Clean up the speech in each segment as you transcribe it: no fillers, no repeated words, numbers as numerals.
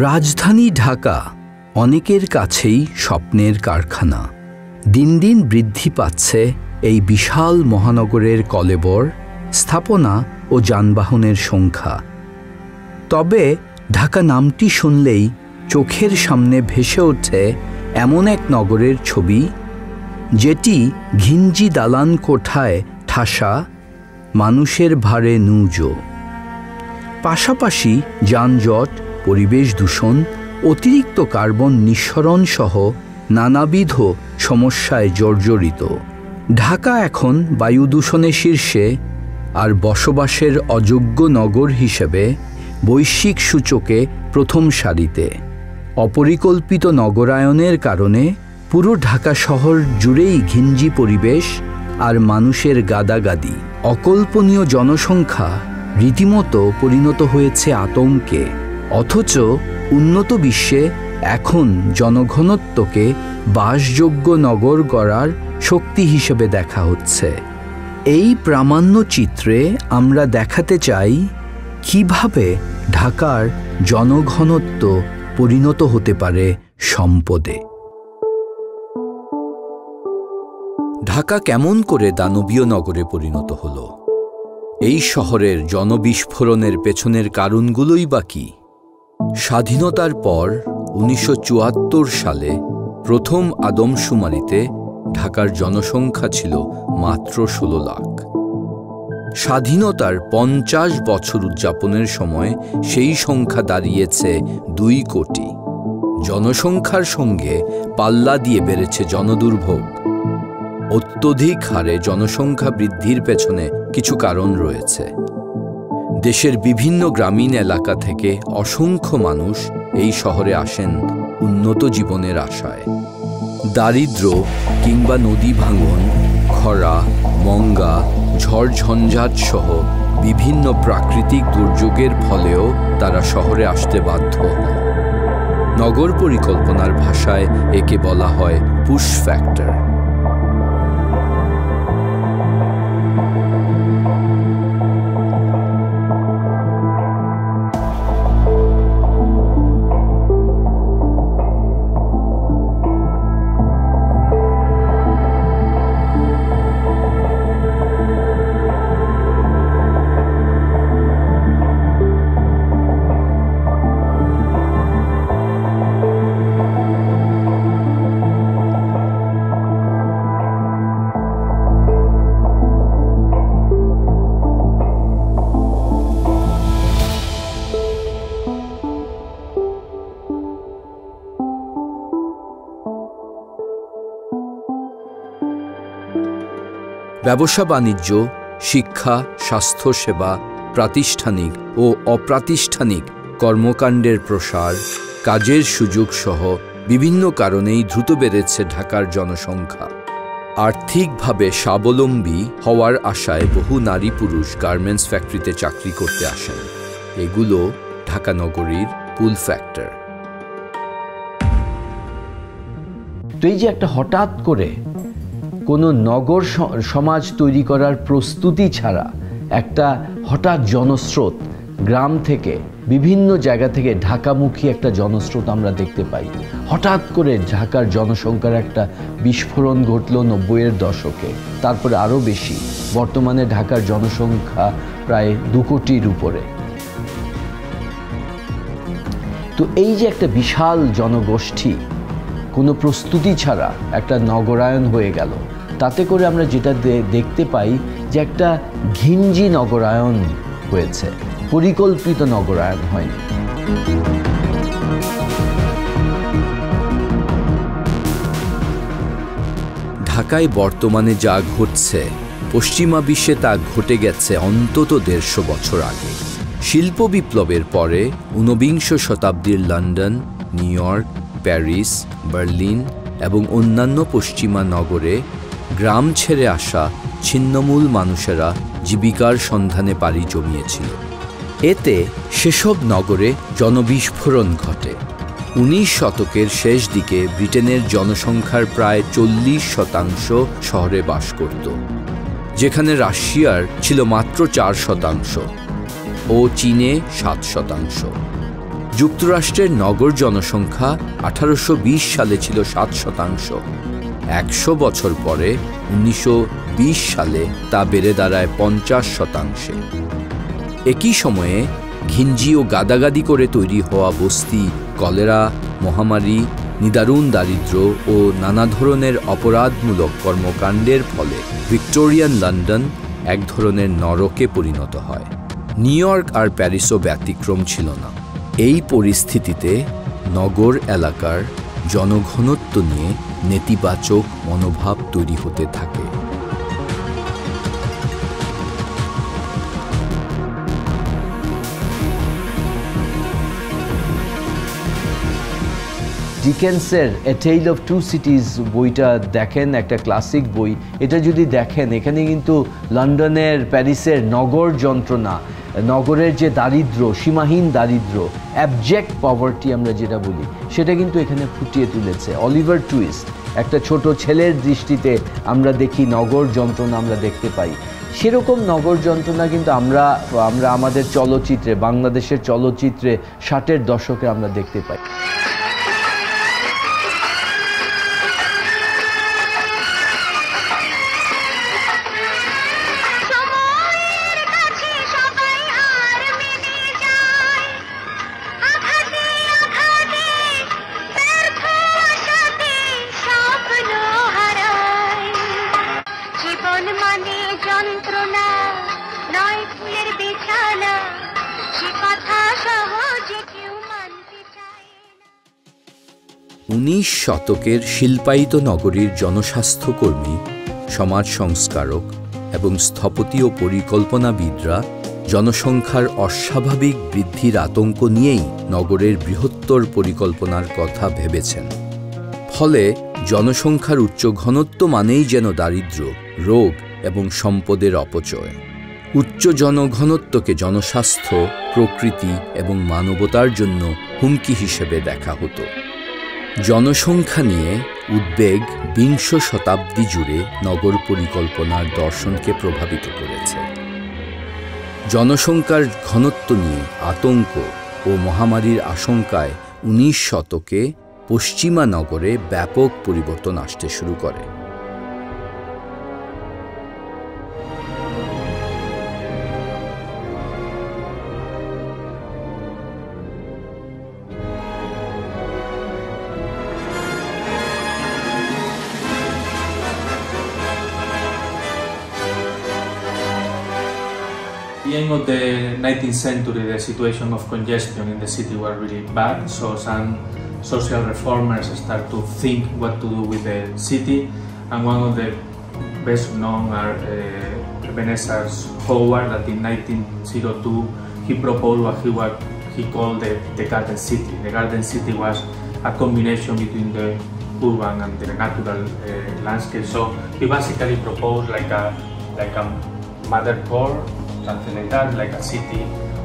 রাজধানী ঢাকা অনেকের কাছেই স্বপ্নের কারখানা। দিন দিন বৃদ্ধি পাচ্ছে এই বিশাল মহানগরের কলেবর, স্থাপনা ও যানবাহনের সংখ্যা। তবে ঢাকা নামটি শুনলেই চোখের সামনে ভেসে ওঠে এমন এক নগরের ছবি, যেটি ঘিঞ্জি দালান কোঠায় ঠাসা, মানুষের ভারে নুজো। পাশাপাশি যানজট, পরিবেশ দূষণ, অতিরিক্ত কার্বন নিঃসরণ সহ নানাবিধ সমস্যায় জর্জরিত। ঢাকা এখন বায়ু দূষণের শীর্ষে, আর বসবাসের অযোগ্য নগর হিসেবে বৈশ্বিক সূচকে প্রথম সারিতে। অপরিকল্পিত নগরায়নের কারণে পুরো ঢাকা শহর জুড়েই ঘিঞ্জি পরিবেশ আর মানুষের গাদাগাদি। অকল্পনীয় জনসংখ্যা রীতিমতো পরিণত হয়েছে আতঙ্কে। অথচ উন্নত বিশ্বে এখন জনঘনত্বকে বাসযোগ্য নগর গড়ার শক্তি হিসেবে দেখা হচ্ছে। এই প্রামাণ্য চিত্রে আমরা দেখাতে চাই কিভাবে ঢাকার জনঘনত্ব পরিণত হতে পারে সম্পদে। ঢাকা কেমন করে দানবীয় নগরে পরিণত হলো? এই শহরের জনবিস্ফোরণের পেছনের কারণগুলোই বা কি? স্বাধীনতার পর 1974 সালে প্রথম আদমশুমারিতে ঢাকার জনসংখ্যা ছিল মাত্র 16 লাখ। স্বাধীনতার 50 বছর উদযাপনের সময় সেই সংখ্যা দাঁড়িয়েছে 2 কোটি। জনসংখ্যার সঙ্গে পাল্লা দিয়ে বেড়েছে জনদুর্ভোগ। অত্যধিক হারে জনসংখ্যা বৃদ্ধির পেছনে কিছু কারণ রয়েছে। দেশের বিভিন্ন গ্রামীণ এলাকা থেকে অসংখ্য মানুষ এই শহরে আসেন উন্নত জীবনের আশায়। দারিদ্র্য কিংবা নদী ভাঙন, খরা, মঙ্গা, ঝড়ঝঞ্ঝাট সহ বিভিন্ন প্রাকৃতিক দুর্যোগের ফলেও তারা শহরে আসতে বাধ্য হন। নগর পরিকল্পনার ভাষায় একে বলা হয় পুশ ফ্যাক্টর। ব্যবসা বাণিজ্য, শিক্ষা, স্বাস্থ্যসেবা, প্রাতিষ্ঠানিক ও অপ্রাতিষ্ঠানিক কর্মকাণ্ডের প্রসার, কাজের সুযোগ সহ বিভিন্ন কারণেই দ্রুত বেড়েছে ঢাকার জনসংখ্যা। আর্থিকভাবে স্বাবলম্বী হওয়ার আশায় বহু নারী পুরুষ গার্মেন্টস ফ্যাক্টরিতে চাকরি করতে আসেন। এগুলো ঢাকা নগরীর পুল ফ্যাক্টর। তো এই যে একটা হঠাৎ করে কোনো নগর সমাজ তৈরি করার প্রস্তুতি ছাড়া একটা হঠাৎ জনস্রোত, গ্রাম থেকে বিভিন্ন জায়গা থেকে ঢাকামুখী একটা জনস্রোত আমরা দেখতে পাই। হঠাৎ করে ঢাকার জনসংখ্যার একটা বিস্ফোরণ ঘটল 90-এর দশকে, তারপরে আরও বেশি। বর্তমানে ঢাকার জনসংখ্যা প্রায় 2 কোটির উপরে। তো এই যে একটা বিশাল জনগোষ্ঠী কোনো প্রস্তুতি ছাড়া একটা নগরায়ন হয়ে গেল, তাতে করে আমরা যেটা দেখতে পাই যে একটা ঘিঞ্জি নগরায়ন হয়েছে, পরিকল্পিত নগরায়ন হয়নি। ঢাকায় বর্তমানে যা ঘটছে, পশ্চিমা বিশ্বে তা ঘটে গেছে অন্তত 150 বছর আগে। শিল্প বিপ্লবের পরে 19বিংশ শতাব্দীর London, new York, Paris, Berlin এবং অন্যান্য পশ্চিমা নগরে গ্রাম ছেড়ে আসা ছিন্নমূল মানুষেরা জীবিকার সন্ধানে পাড়ি জমিয়েছিল। এতে সেসব নগরে জনবিস্ফোরণ ঘটে। 19 শতকের শেষ দিকে ব্রিটেনের জনসংখ্যার প্রায় 40% শহরে বাস করত, যেখানে রাশিয়ার ছিল মাত্র 4% ও চীনে 7%। যুক্তরাষ্ট্রের নগর জনসংখ্যা 1820 সালে ছিল 7%। 100 বছর পরে 1920 সালে তা বেড়ে দাঁড়ায় 50%। একই সময়ে ঘিঞ্জি ও গাদাগাদি করে তৈরি হওয়া বস্তি, কলেরা, মহামারী, নিদারুণ দারিদ্র্য ও নানা ধরনের অপরাধমূলক কর্মকাণ্ডের ফলে ভিক্টোরিয়ান লন্ডন এক ধরনের নরকে পরিণত হয়। নিউ ইয়র্ক আর প্যারিসও ব্যতিক্রম ছিল না। এই পরিস্থিতিতে নগর এলাকার জনঘনত্ব নিয়ে নেতিবাচক মনোভাব তৈরি হতে থাকে। ডিকেন্সের এ টেইল অফ টু সিটিজ বইটা দেখেন, একটা ক্লাসিক বই। এটা যদি দেখেন, এখানে কিন্তু লন্ডনের, প্যারিসের নগর যন্ত্রণা, নগরের যে দারিদ্র্য, সীমাহীন দারিদ্র্য, অ্যাবজেক্ট পভার্টি আমরা যেটা বলি, সেটা কিন্তু এখানে ফুটিয়ে তুলেছে অলিভার টুইস্ট। একটা ছোট ছেলের দৃষ্টিতে আমরা দেখি নগর যন্ত্রণা আমরা দেখতে পাই। সেরকম নগর যন্ত্রণা কিন্তু আমরা আমাদের চলচ্চিত্রে, বাংলাদেশের চলচ্চিত্রে 60-এর দশকে আমরা দেখতে পাই। মানে যন্ত্রণা নয় ফুলের বিছানা, সে কথা সহজে কেউ মানতে চায় না। 19 শতকের শিল্পায়িত নগরীর জনস্বাস্থ্যকর্মী, সমাজ সংস্কারক এবং স্থপতি ও পরিকল্পনাবিদরা জনসংখ্যার অস্বাভাবিক বৃদ্ধির আতঙ্ক নিয়েই নগরের বৃহত্তর পরিকল্পনার কথা ভেবেছেন। ফলে জনসংখ্যার উচ্চ ঘনত্ব মানেই যেন দারিদ্র্য, রোগ এবং সম্পদের অপচয়। উচ্চ জনঘনত্বকে জনস্বাস্থ্য, প্রকৃতি এবং মানবতার জন্য হুমকি হিসেবে দেখা হতো। জনসংখ্যা নিয়ে উদ্বেগ 20 শতাব্দী জুড়ে নগর পরিকল্পনার দর্শনকে প্রভাবিত করেছে। জনসংখ্যার ঘনত্ব নিয়ে আতঙ্ক ও মহামারীর আশঙ্কায় 19 শতকে পশ্চিমা নগরে ব্যাপক পরিবর্তন আসতে শুরু করে। At the end of the 19th century, the situation of congestion in the city was really bad, so some social reformers start to think what to do with the city, and one of the best known are Ebenezer Howard, that in 1902 he proposed what he called the Garden City. The Garden City was a combination between the urban and the natural landscape. So he basically proposed like a mother core, something like that, like a city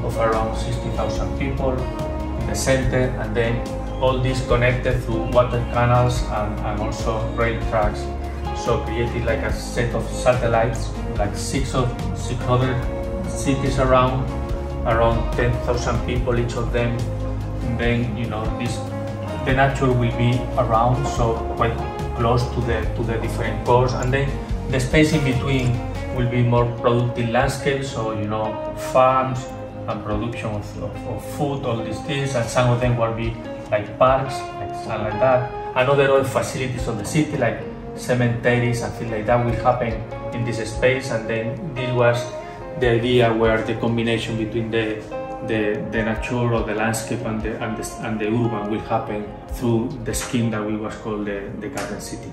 of around 60,000 people in the center, and then all this connected through water canals and also rail tracks. So created like a set of satellites, like six other cities around 10,000 people each of them. And then the nature will be around, so quite close to the different cores, and then the space in between will be more productive landscapes, so farms and production of food, all these things, and some of them will be like parks, like something like that. And other facilities of the city, like cemeteries and things like that, will happen in this space. And then this was the idea where the combination between the nature or the landscape and the urban will happen through the scheme that we was called the Garden City.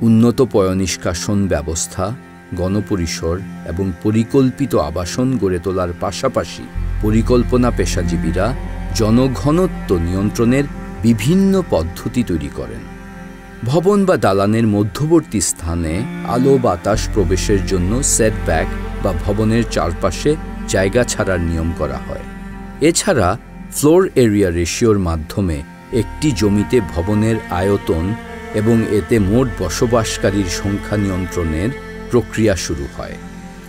উন্নত পয়ঃনিষ্কাশন ব্যবস্থা, গণপরিসর এবং পরিকল্পিত আবাসন গড়ে তোলার পাশাপাশি পরিকল্পনা পেশাজীবীরা জনঘনত্ব নিয়ন্ত্রণের বিভিন্ন পদ্ধতি তৈরি করেন। ভবন বা দালানের মধ্যবর্তী স্থানে আলো বাতাস প্রবেশের জন্য সেটব্যাক বা ভবনের চারপাশে জায়গা ছাড়ার নিয়ম করা হয়। এছাড়া ফ্লোর এরিয়া রেশিওর মাধ্যমে একটি জমিতে ভবনের আয়তন এবং এতে মোট বসবাসকারীর সংখ্যা নিয়ন্ত্রণের প্রক্রিয়া শুরু হয়।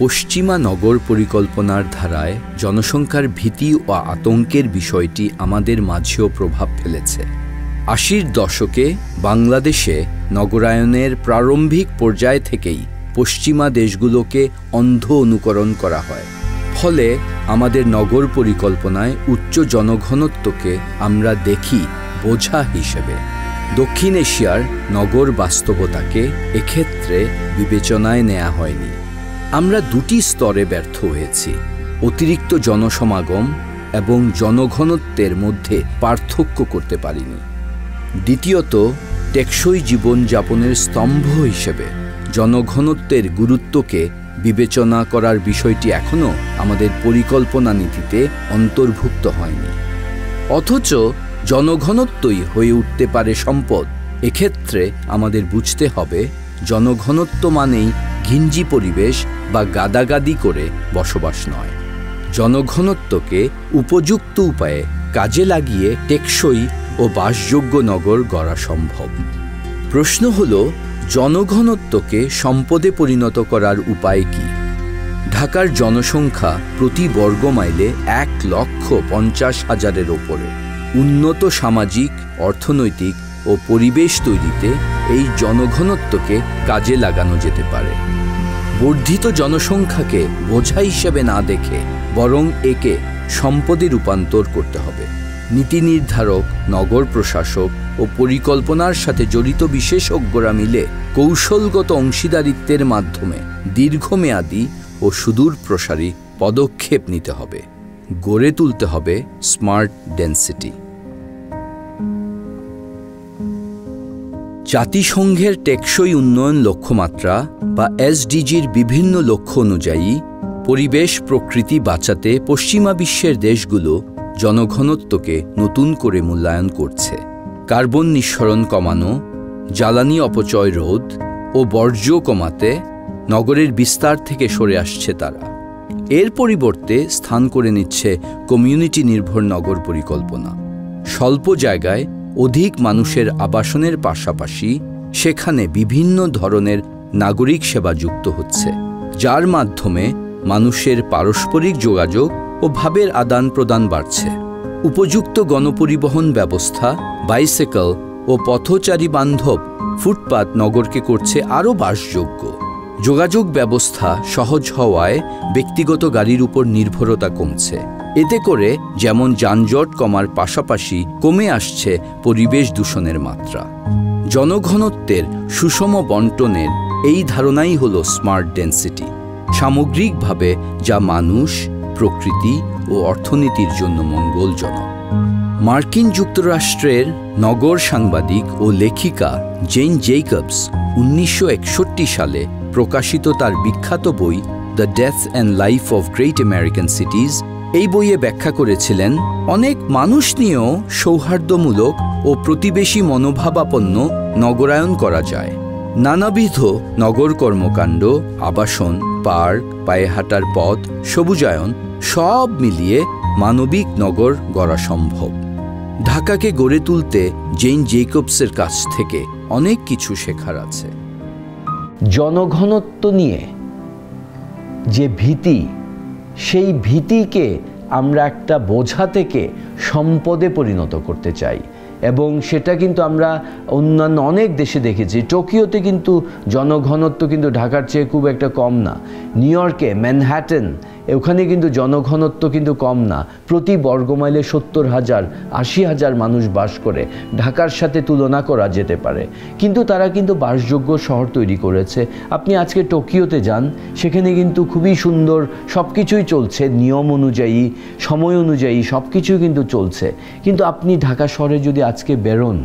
পশ্চিমা নগর পরিকল্পনার ধারায় জনসংখ্যার ভীতি ও আতঙ্কের বিষয়টি আমাদের মাঝেও প্রভাব ফেলেছে। ৮০-র দশকে বাংলাদেশে নগরায়নের প্রারম্ভিক পর্যায় থেকেই পশ্চিমা দেশগুলোকে অন্ধ অনুকরণ করা হয়। ফলে আমাদের নগর পরিকল্পনায় উচ্চ জনঘনত্বকে আমরা দেখি বোঝা হিসেবে। দক্ষিণ এশিয়ার নগর বাস্তবতাকে এক্ষেত্রে বিবেচনায় নেওয়া হয়নি। আমরা দুটি স্তরে ব্যর্থ হয়েছি: অতিরিক্ত জনসমাগম এবং জনঘনত্বের মধ্যে পার্থক্য করতে পারিনি। দ্বিতীয়ত, টেকসই জীবনযাপনের স্তম্ভ হিসেবে জনঘনত্বের গুরুত্বকে বিবেচনা করার বিষয়টি এখনও আমাদের পরিকল্পনা নীতিতে অন্তর্ভুক্ত হয়নি। অথচ জনঘনত্বই হয়ে উঠতে পারে সম্পদ। এক্ষেত্রে আমাদের বুঝতে হবে, জনঘনত্ব মানেই ঘিঞ্জি পরিবেশ বা গাদাগাদি করে বসবাস নয়। জনঘনত্বকে উপযুক্ত উপায়ে কাজে লাগিয়ে টেকসই ও বাসযোগ্য নগর গড়া সম্ভব। প্রশ্ন হল, জনঘনত্বকে সম্পদে পরিণত করার উপায় কি? ঢাকার জনসংখ্যা প্রতি বর্গ মাইলে ১,৫০,০০০-এর ওপরে। উন্নত সামাজিক, অর্থনৈতিক ও পরিবেশ তৈরিতে এই জনঘনত্বকে কাজে লাগানো যেতে পারে। বর্ধিত জনসংখ্যাকে বোঝা হিসেবে না দেখে বরং একে সম্পদে রূপান্তর করতে হবে। নীতি নির্ধারক, নগর প্রশাসক ও পরিকল্পনার সাথে জড়িত বিশেষজ্ঞরা মিলে কৌশলগত অংশীদারিত্বের মাধ্যমে দীর্ঘমেয়াদী ও সুদূর প্রসারী পদক্ষেপ নিতে হবে। গড়ে তুলতে হবে স্মার্ট ডেনসিটি। জাতিসংঘের টেকসই উন্নয়ন লক্ষ্যমাত্রা বা এসডিজির বিভিন্ন লক্ষ্য অনুযায়ী পরিবেশ প্রকৃতি বাঁচাতে পশ্চিমা বিশ্বের দেশগুলো জনঘনত্বকে নতুন করে মূল্যায়ন করছে। কার্বন নিঃসরণ কমানো, জ্বালানি অপচয় রোধ ও বর্জ্য কমাতে নগরের বিস্তার থেকে সরে আসছে তারা। এর পরিবর্তে স্থান করে নিচ্ছে কমিউনিটি নির্ভর নগর পরিকল্পনা। স্বল্প জায়গায় অধিক মানুষের আবাসনের পাশাপাশি সেখানে বিভিন্ন ধরনের নাগরিক সেবা যুক্ত হচ্ছে, যার মাধ্যমে মানুষের পারস্পরিক যোগাযোগ ও ভাবের আদান প্রদান বাড়ছে। উপযুক্ত গণপরিবহন ব্যবস্থা, বাইসাইকেল ও পথচারী বান্ধব ফুটপাত নগরকে করছে আরও বাসযোগ্য। যোগাযোগ ব্যবস্থা সহজ হওয়ায় ব্যক্তিগত গাড়ির উপর নির্ভরতা কমছে। এতে করে যেমন যানজট কমার পাশাপাশি কমে আসছে পরিবেশ দূষণের মাত্রা। জনঘনত্বের সুষম বণ্টনের এই ধারণাই হল স্মার্ট ডেনসিটি, সামগ্রিকভাবে যা মানুষ, প্রকৃতি ও অর্থনীতির জন্য মঙ্গলজনক। মার্কিন যুক্তরাষ্ট্রের নগর সাংবাদিক ও লেখিকা জেন জেইকবস ১৯৬১ সালে প্রকাশিত তার বিখ্যাত বই the death and life of great American সিটিজ এই বইয়ে ব্যাখ্যা করেছিলেন, অনেক মানুষ নিয়েও সৌহার্দ্যমূলক ও প্রতিবেশী মনোভাবাপন্ন নগরায়ন করা যায়। নানাবিধ নগর কর্মকাণ্ড, আবাসন, পার্ক, পায়ে হাঁটার পথ, সবুজায়ন সব মিলিয়ে মানবিক নগর গড়া সম্ভব। ঢাকাকে গড়ে তুলতে জেন জেইকবসের কাছ থেকে অনেক কিছু শেখার আছে। জনঘনত্ব নিয়ে যে ভীতি, সেই ভীতিকে আমরা একটা বোঝা থেকে সম্পদে পরিণত করতে চাই, এবং সেটা কিন্তু আমরা অন্যান্য অনেক দেশে দেখেছি। টোকিওতে কিন্তু জনঘনত্ব কিন্তু ঢাকার চেয়ে খুব একটা কম না। নিউ ইয়র্কে ম্যানহাটন, ওখানে কিন্তু জনঘনত্ব কিন্তু কম না। প্রতি বর্গমাইলে ৭০,০০০, ৮০,০০০ মানুষ বাস করে। ঢাকার সাথে তুলনা করা যেতে পারে, কিন্তু তারা কিন্তু বাসযোগ্য শহর তৈরি করেছে। আপনি আজকে টোকিওতে যান, সেখানে কিন্তু খুবই সুন্দর সব কিছুই চলছে, নিয়ম অনুযায়ী, সময় অনুযায়ী সব কিছুই কিন্তু চলছে। কিন্তু আপনি ঢাকা শহরে যদি আজকে বেরোন,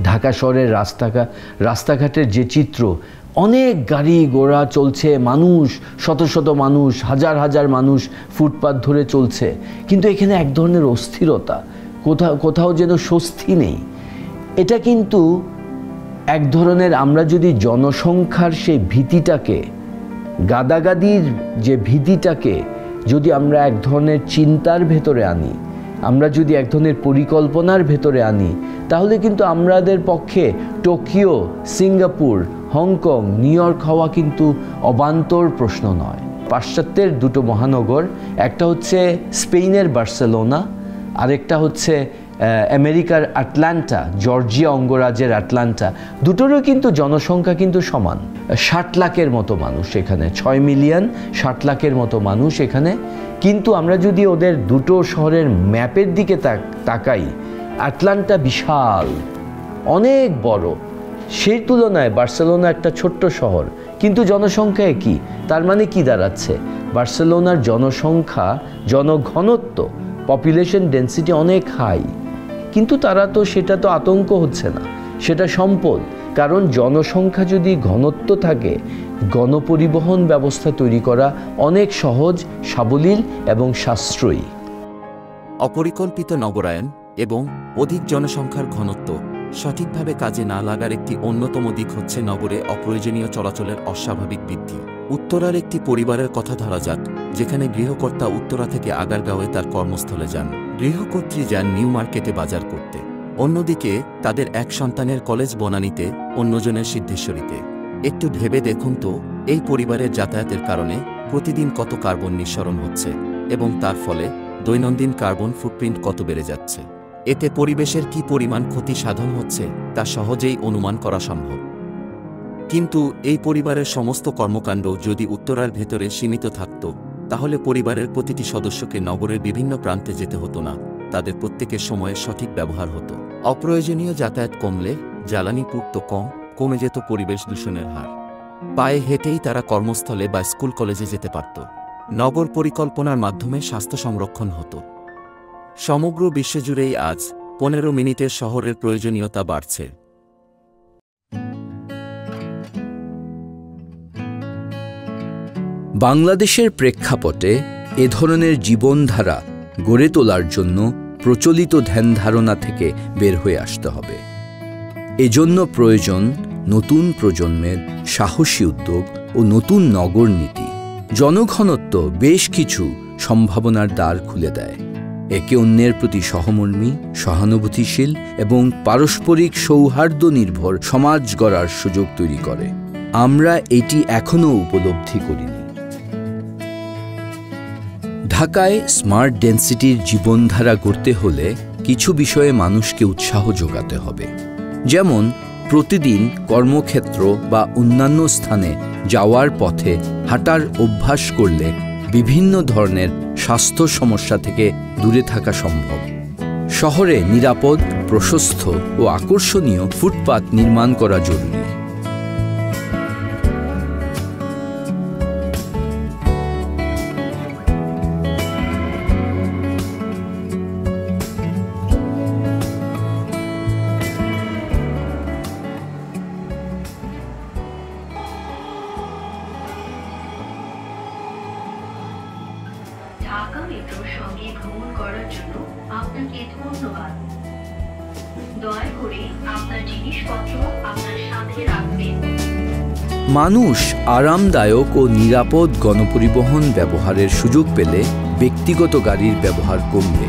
ঢাকা শহরের রাস্তাঘাটের যে চিত্র, অনেক গাড়ি ঘোড়া চলছে, মানুষ, শত শত মানুষ, হাজার হাজার মানুষ ফুটপাত ধরে চলছে, কিন্তু এখানে এক ধরনের অস্থিরতা, কোথাও যেন স্বস্তি নেই। এটা কিন্তু এক ধরনের, আমরা যদি জনসংখ্যার সেই ভীতিটাকে, গাদাগাদির যে ভীতিটাকে যদি আমরা এক ধরনের চিন্তার ভেতরে আনি, আমরা যদি এক ধরনের পরিকল্পনার ভেতরে আনি, তাহলে কিন্তু আমাদের পক্ষে Tokyo, Singapore, Hong Kong, new York হওয়া কিন্তু অবান্তর প্রশ্ন নয়। পাশ্চাত্যের দুটো মহানগর, একটা হচ্ছে স্পেনের বার্সেলোনা, আরেকটা হচ্ছে আমেরিকার আটলান্টা, জর্জিয়া অঙ্গরাজ্যের আটলান্টা। দুটোরও কিন্তু জনসংখ্যা কিন্তু সমান, 60 লাখের মতো মানুষ এখানে, 6 মিলিয়ন 60 লাখের মতো মানুষ এখানে। কিন্তু আমরা যদি ওদের দুটো শহরের ম্যাপের দিকে তাকাই, আটলান্টা বিশাল, অনেক বড়, সেই তুলনায় বার্সেলোনা একটা ছোট্ট শহর, কিন্তু জনসংখ্যা একই। তার মানে কি দাঁড়াচ্ছে, বার্সেলোনার জনসংখ্যা, জনঘনত্ব, পপুলেশন ডেন্সিটি অনেক হাই, কিন্তু তারা তো সেটা তো আতঙ্ক হচ্ছে না, সেটা সম্পদ। কারণ জনসংখ্যা যদি ঘনত্ব থাকে, গণপরিবহন ব্যবস্থা তৈরি করা অনেক সহজ, সাবলীল এবং সাশ্রয়ী। অপরিকল্পিত নগরায়ন এবং অধিক জনসংখ্যার ঘনত্ব সঠিকভাবে কাজে না লাগার একটি অন্যতম দিক হচ্ছে নগরে অপ্রয়োজনীয় চলাচলের অস্বাভাবিক বৃদ্ধি। উত্তরার একটি পরিবারের কথা ধরা যাক, যেখানে গৃহকর্তা উত্তরা থেকে আগারগাঁওয়ে তার কর্মস্থলে যান, গৃহকর্ত্রী যান নিউ মার্কেটে বাজার করতে, অন্যদিকে তাদের এক সন্তানের কলেজ বনানীতে, অন্যজনের সিদ্ধেশ্বরীতে। একটু ভেবে দেখুন তো, এই পরিবারের যাতায়াতের কারণে প্রতিদিন কত কার্বন নিঃসরণ হচ্ছে এবং তার ফলে দৈনন্দিন কার্বন ফুটপ্রিন্ট কত বেড়ে যাচ্ছে। এতে পরিবেশের কী পরিমাণ ক্ষতি সাধন হচ্ছে তা সহজেই অনুমান করা সম্ভব। কিন্তু এই পরিবারের সমস্ত কর্মকাণ্ড যদি উত্তরার ভেতরে সীমিত থাকত, তাহলে পরিবারের প্রতিটি সদস্যকে নগরের বিভিন্ন প্রান্তে যেতে হতো না, তাদের প্রত্যেকের সময়ের সঠিক ব্যবহার হতো। অপ্রয়োজনীয় যাতায়াত কমলে জ্বালানি পুড়ত কমে যেত পরিবেশ দূষণের হার। পায়ে হেঁটেই তারা কর্মস্থলে বা স্কুল কলেজে যেতে পারত। নগর পরিকল্পনার মাধ্যমে স্বাস্থ্য সংরক্ষণ হতো। সমগ্র বিশ্বজুড়েই আজ 15 মিনিটের শহরের প্রয়োজনীয়তা বাড়ছে। বাংলাদেশের প্রেক্ষাপটে এ ধরনের জীবনধারা গড়ে তোলার জন্য প্রচলিত ধ্যানধারণা থেকে বের হয়ে আসতে হবে। এজন্য প্রয়োজন নতুন প্রজন্মের সাহসী উদ্যোগ ও নতুন নগর নীতি। জনঘনত্ব বেশ কিছু সম্ভাবনার দ্বার খুলে দেয়, একে অন্যের প্রতি সহমর্মী, সহানুভূতিশীল এবং পারস্পরিক সৌহার্দ্য নির্ভর সমাজ গড়ার সুযোগ তৈরি করে। আমরা এটি এখনও উপলব্ধি করিনি। ঢাকায় স্মার্ট ডেন্সিটির জীবনধারা গড়তে হলে কিছু বিষয়ে মানুষকে উৎসাহ যোগাতে হবে। যেমন প্রতিদিন কর্মক্ষেত্র বা অন্যান্য স্থানে যাওয়ার পথে হাঁটার অভ্যাস করলে বিভিন্ন ধরনের স্বাস্থ্য সমস্যা থেকে দূরে থাকা সম্ভব। শহরে নিরাপদ, প্রশস্ত ও আকর্ষণীয় ফুটপাত নির্মাণ করা জরুরি। ঢাকা মেট্রোর সঙ্গে ভ্রমণ করার জন্য আপনাকে ধন্যবাদ। দয়া করে আপনার জিনিসপত্র আপনার সাথে রাখবেন। মানুষ আরামদায়ক ও নিরাপদ গণপরিবহন ব্যবহারের সুযোগ পেলে ব্যক্তিগত গাড়ির ব্যবহার কমবে।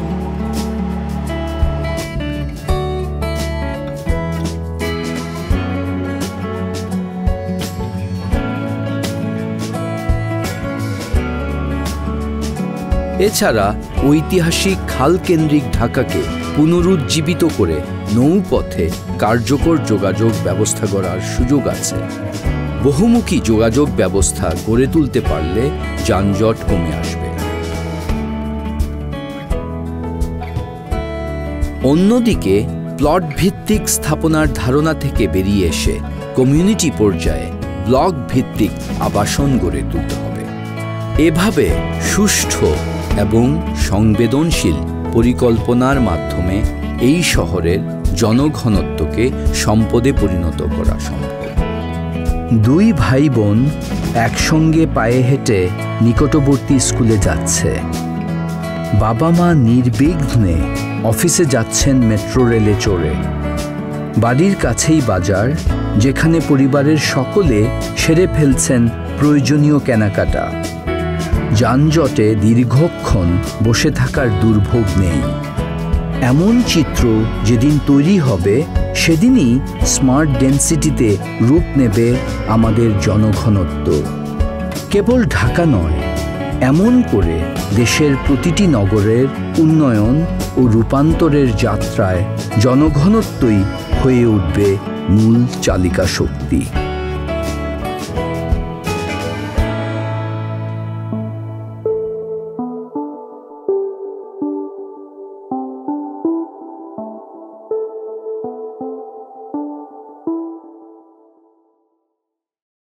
এছাড়া ঐতিহাসিক খালকেন্দ্রিক ঢাকাকে পুনরুজ্জীবিত করে নৌপথে কার্যকর যোগাযোগ ব্যবস্থা গড়ার সুযোগ আছে। বহুমুখী যোগাযোগ ব্যবস্থা গড়ে তুলতে পারলে যানজট কমে আসবে। অন্যদিকে প্লট ভিত্তিক স্থাপনার ধারণা থেকে বেরিয়ে এসে কমিউনিটি পর্যায়ে ব্লক ভিত্তিক আবাসন গড়ে তুলতে হবে। এভাবে সুষ্ঠু এবং সংবেদনশীল পরিকল্পনার মাধ্যমে এই শহরের জনঘনত্বকে সম্পদে পরিণত করা সম্ভব। দুই ভাই বোন একসঙ্গে পায়ে হেঁটে নিকটবর্তী স্কুলে যাচ্ছে। বাবা মা নির্বিঘ্নে অফিসে যাচ্ছেন মেট্রো রেলে চড়ে। বাড়ির কাছেই বাজার, যেখানে পরিবারের সকলে সেরে ফেলছেন প্রয়োজনীয় কেনাকাটা। যানজটে দীর্ঘক্ষণ বসে থাকার দুর্ভোগ নেই। এমন চিত্র যেদিন তৈরি হবে সেদিনই স্মার্ট ডেনসিটিতে রূপ নেবে আমাদের জনঘনত্ব। কেবল ঢাকা নয়, এমন করে দেশের প্রতিটি নগরের উন্নয়ন ও রূপান্তরের যাত্রায় জনঘনত্বই হয়ে উঠবে মূল চালিকা শক্তি।